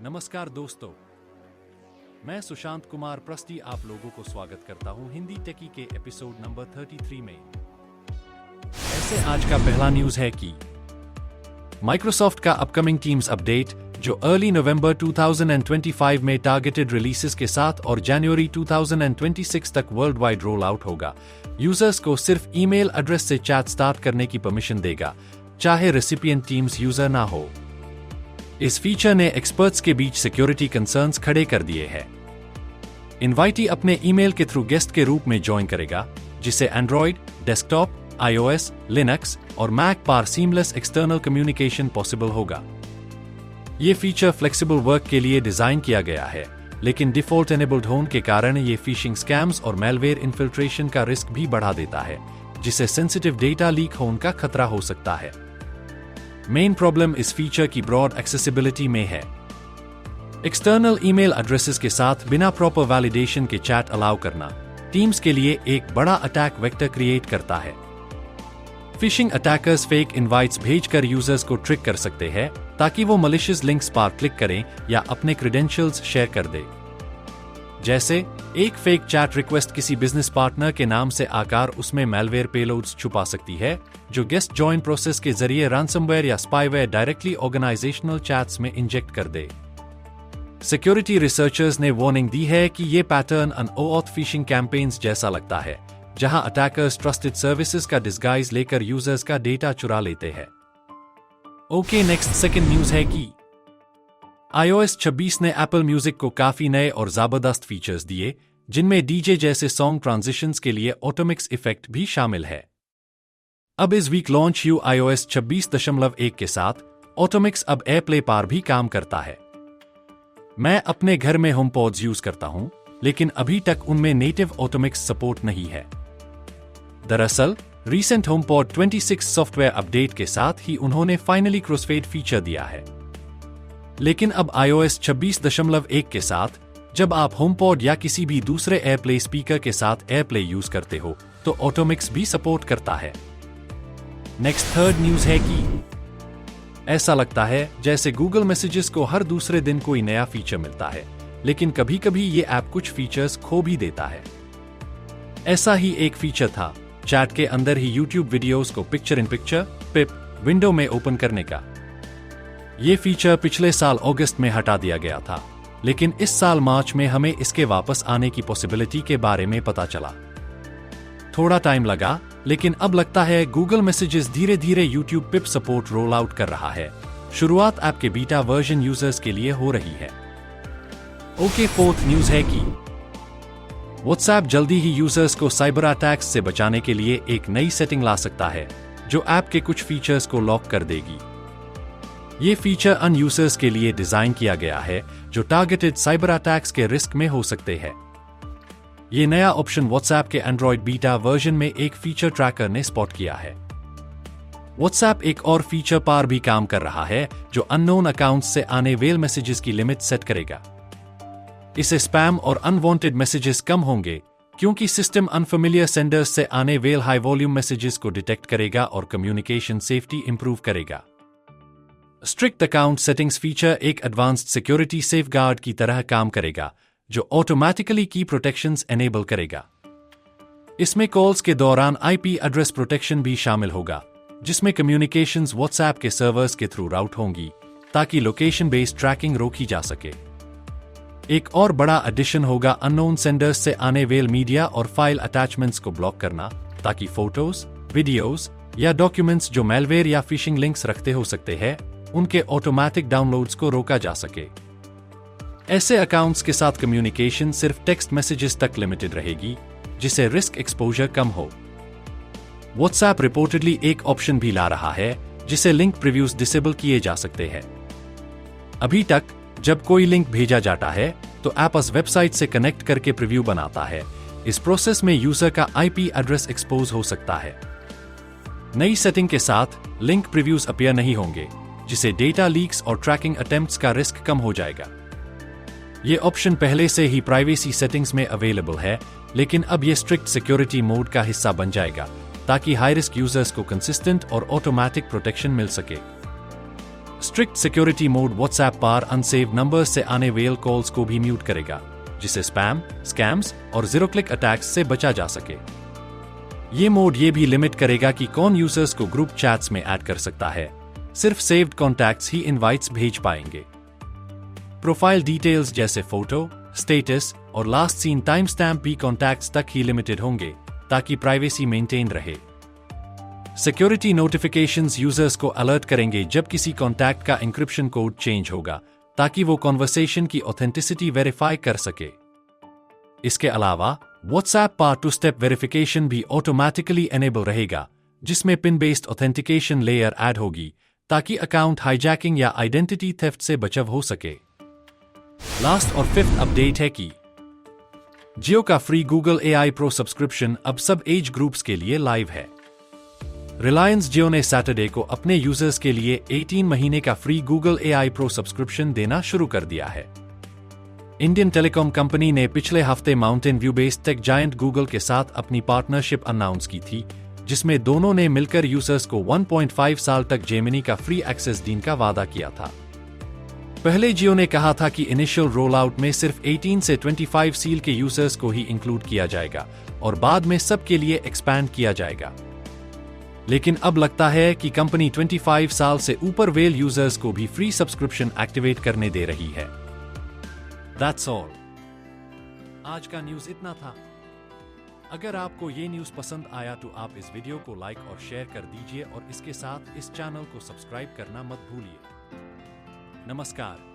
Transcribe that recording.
नमस्कार दोस्तों, मैं सुशांत कुमार प्रस्ती आप लोगों को स्वागत करता हूं हिंदी टेकी के एपिसोड नंबर 33 में। ऐसे आज का पहला न्यूज है कि माइक्रोसॉफ्ट का अपकमिंग टीम्स अपडेट जो अर्ली नवंबर 2025 में टारगेटेड रिलीजेस के साथ और जनवरी 2026 तक वर्ल्ड वाइड रोल आउट होगा, यूजर्स को सिर्फ ईमेल एड्रेस से चैट स्टार्ट करने की परमिशन देगा, चाहे रेसिपिएंट टीम्स यूजर ना हो। इस फीचर ने एक्सपर्ट्स के बीच सिक्योरिटी कंसर्न्स खड़े कर दिए हैं। इनवाइटी अपने ईमेल के थ्रू गेस्ट के रूप में ज्वाइन करेगा, जिससे एंड्रॉइड, डेस्कटॉप, iOS, लिनक्स और मैक पर सीमलेस एक्सटर्नल कम्युनिकेशन पॉसिबल होगा। ये फीचर फ्लेक्सिबल वर्क के लिए डिजाइन किया गया है, लेकिन डिफॉल्ट एनेबल्ड होने के कारण ये फिशिंग स्कैम्स और मेलवेयर इन्फिल्ट्रेशन का रिस्क भी बढ़ा देता है, जिससे सेंसिटिव डेटा लीक होने का खतरा हो सकता है। मेन प्रॉब्लम इस फीचर की ब्रॉड एक्सेसिबिलिटी में है। एक्सटर्नल ईमेल एड्रेसेस के साथ बिना प्रॉपर वैलिडेशन के चैट अलाउ करना टीम्स के लिए एक बड़ा अटैक वेक्टर क्रिएट करता है। फिशिंग अटैकर्स फेक इनवाइट्स भेजकर यूजर्स को ट्रिक कर सकते हैं ताकि वो मलिशियस लिंक्स पर क्लिक करें या अपने क्रेडेंशियल्स शेयर कर दे। जैसे एक फेक चैट रिक्वेस्ट किसी बिजनेस पार्टनर के नाम से आकर उसमें मैलवेयर पेलोड्स छुपा सकती है, जो गेस्ट जॉइन प्रोसेस के जरिए रैंसमवेयर या स्पाईवेयर डायरेक्टली ऑर्गेनाइजेशनल चैट्स में इंजेक्ट कर दे। सिक्योरिटी रिसर्चर्स ने वार्निंग दी है कि ये पैटर्न अनऑथ फिशिंग कैंपेन्स जैसा लगता है, जहां अटैकर्स ट्रस्टेड सर्विसेज का डिस्गाइज लेकर यूजर्स का डेटा चुरा लेते हैं। ओके, नेक्स्ट सेकंड न्यूज है कि iOS 26 ने एप्पल म्यूजिक को काफी नए और जबरदस्त फीचर्स दिए, जिनमें डीजे जैसे सॉन्ग ट्रांजिशंस के लिए ऑटोमिक्स इफेक्ट भी शामिल है। अब इस वीक लॉन्च हुई iOS 26.1 के साथ ऑटोमिक्स अब एयरप्ले पर भी काम करता है। मैं अपने घर में होमपॉड्स यूज करता हूं, लेकिन अभी तक उनमें नेटिव ऑटोमिक्स सपोर्ट नहीं है। दरअसल रीसेंट होमपॉड 26 सॉफ्टवेयर अपडेट के साथ ही उन्होंने फाइनली क्रॉसफेड फीचर दिया है। लेकिन अब iOS 26.1 के साथ जब आप होमपॉड या किसी भी दूसरे एयरप्ले स्पीकर के साथ एयरप्ले यूज करते हो, तो ऑटोमिक्स भी सपोर्ट करता है। नेक्स्ट थर्ड न्यूज है कि ऐसा लगता है जैसे गूगल मैसेजेस को हर दूसरे दिन कोई नया फीचर मिलता है, लेकिन कभी कभी ये ऐप कुछ फीचर्स खो भी देता है। ऐसा ही एक फीचर था चैट के अंदर ही यूट्यूब वीडियोस को picture in picture pip window में ओपन करने का। ये फीचर पिछले साल अगस्त में हटा दिया गया था, लेकिन इस साल मार्च में हमें इसके वापस आने की पॉसिबिलिटी के बारे में पता चला। थोड़ा टाइम लगा, लेकिन अब लगता है गूगल मैसेजेस धीरे धीरे यूट्यूब पिप सपोर्ट रोल आउट कर रहा है। शुरुआत ऐप के बीटा वर्जन यूजर्स के लिए हो रही है। ओके, फोर्थ न्यूज है कि व्हाट्सएप जल्दी ही यूजर्स को साइबर अटैक्स से बचाने के लिए एक नई सेटिंग ला सकता है, जो ऐप के कुछ फीचर्स को लॉक कर देगी। ये फीचर अन यूजर्स के लिए डिजाइन किया गया है, जो टारगेटेड साइबर अटैक्स के रिस्क में हो सकते हैं। ये नया ऑप्शन व्हाट्सएप के एंड्रॉइड बीटा वर्जन में एक फीचर ट्रैकर ने स्पॉट किया है। व्हाट्सएप एक और फीचर पर भी काम कर रहा है, जो अननोन अकाउंट्स से आने वेल मैसेजेस की लिमिट सेट करेगा। इससे स्पैम और अनवांटेड मैसेजेस कम होंगे, क्योंकि सिस्टम अनफेमिलियर सेंडर्स से आने वेल हाई वॉल्यूम मैसेजेस को डिटेक्ट करेगा और कम्युनिकेशन सेफ्टी इंप्रूव करेगा। स्ट्रिक्ट अकाउंट सेटिंग्स फीचर एक एडवांस्ड सिक्योरिटी सेफगार्ड की तरह काम करेगा, जो ऑटोमेटिकली की प्रोटेक्शंस एनेबल करेगा। इसमें कॉल्स के दौरान आईपी एड्रेस प्रोटेक्शन भी शामिल होगा, जिसमें कम्युनिकेशंस व्हाट्सएप के सर्वर्स के थ्रू राउट होंगी, ताकि लोकेशन बेस्ड ट्रैकिंग रोकी जा सके। एक और बड़ा एडिशन होगा अननोन सेंडर्स से आने वेल मीडिया और फाइल अटैचमेंट्स को ब्लॉक करना, ताकि फोटोज, वीडियोज या डॉक्यूमेंट्स जो मेलवेयर या फिशिंग लिंक्स रखते हो सकते हैं, उनके ऑटोमेटिक डाउनलोड्स को रोका जा सके। ऐसे अकाउंट्स के साथ कम्युनिकेशन सिर्फ टेक्स्ट मैसेजेस तक लिमिटेड रहेगी, जिससे रिस्क एक्सपोजर कम हो। व्हाट्सएप रिपोर्टेडली एक ऑप्शन भी ला रहा है, जिसे लिंक प्रीव्यूज डिसेबल किए जा सकते हैं। अभी तक जब कोई लिंक भेजा जाता है, तो ऐप उस वेबसाइट से कनेक्ट करके प्रीव्यू बनाता है। इस प्रोसेस में यूजर का आईपी एड्रेस एक्सपोज हो सकता है। नई सेटिंग के साथ लिंक प्रीव्यूज अपीयर नहीं होंगे, जिससे डेटा लीक्स और ट्रैकिंग अटेम्प्ट्स का रिस्क कम हो जाएगा। ये ऑप्शन पहले से ही प्राइवेसी सेटिंग्स में अवेलेबल है, लेकिन अब ये स्ट्रिक्ट सिक्योरिटी मोड का हिस्सा बन जाएगा, ताकि हाई रिस्क यूजर्स को कंसिस्टेंट और ऑटोमेटिक प्रोटेक्शन मिल सके। स्ट्रिक्ट सिक्योरिटी मोड व्हाट्सएप पर अनसेव नंबर्स से आने वाले कॉल्स को भी म्यूट करेगा, जिससे स्पैम, स्कैम्स और जीरो क्लिक अटैक्स से बचा जा सके। ये मोड ये भी लिमिट करेगा कि कौन यूजर्स को ग्रुप चैट्स में ऐड कर सकता है, सिर्फ सेव्ड कॉन्टैक्ट्स ही इनवाइट्स भेज पाएंगे। प्रोफाइल डिटेल्स जैसे फोटो, स्टेटस और लास्ट सीन टाइम स्टैम्प भी कॉन्टैक्ट्स तक ही लिमिटेड होंगे, ताकि प्राइवेसी मेंटेन रहे। सिक्योरिटी नोटिफिकेशंस यूजर्स को अलर्ट करेंगे जब किसी कॉन्टैक्ट का एन्क्रिप्शन कोड चेंज होगा, ताकि वो कॉन्वर्सेशन की ऑथेंटिसिटी वेरीफाई कर सके। इसके अलावा व्हाट्सएप पर 2-स्टेप वेरिफिकेशन भी ऑटोमेटिकली एनेबल रहेगा, जिसमें pin based authentication layer add होगी, ताकि अकाउंट हाईजैकिंग या आइडेंटिटी थेफ्ट से बचाव हो सके। लास्ट और फिफ्थ अपडेट है कि जियो का free Google AI pro subscription अब सब एज ग्रुप्स के लिए लाइव है। रिलायंस जियो ने सैटरडे को अपने यूजर्स के लिए 18 महीने का free Google AI pro subscription देना शुरू कर दिया है। इंडियन टेलीकॉम कंपनी ने पिछले हफ्ते mountain view based tech giant Google के साथ अपनी पार्टनरशिप अनाउंस की थी, जिसमें दोनों ने मिलकर यूजर्स को 1.5 साल तक जेमिनी का फ्री एक्सेस देने का वादा किया था। पहले जियो ने कहा था कि इनिशियल रोल आउट में सिर्फ 18 से 25 सील के यूजर्स को ही इंक्लूड किया जाएगा और बाद में सबके लिए एक्सपैंड किया जाएगा। लेकिन अब लगता है कि कंपनी 25 साल से ऊपर वेल यूजर्स को भी फ्री सब्सक्रिप्शन एक्टिवेट करने दे रही है। That's all। आज का न्यूज इतना था। अगर आपको ये न्यूज पसंद आया तो आप इस वीडियो को लाइक और शेयर कर दीजिए और इसके साथ इस चैनल को सब्सक्राइब करना मत भूलिए। नमस्कार।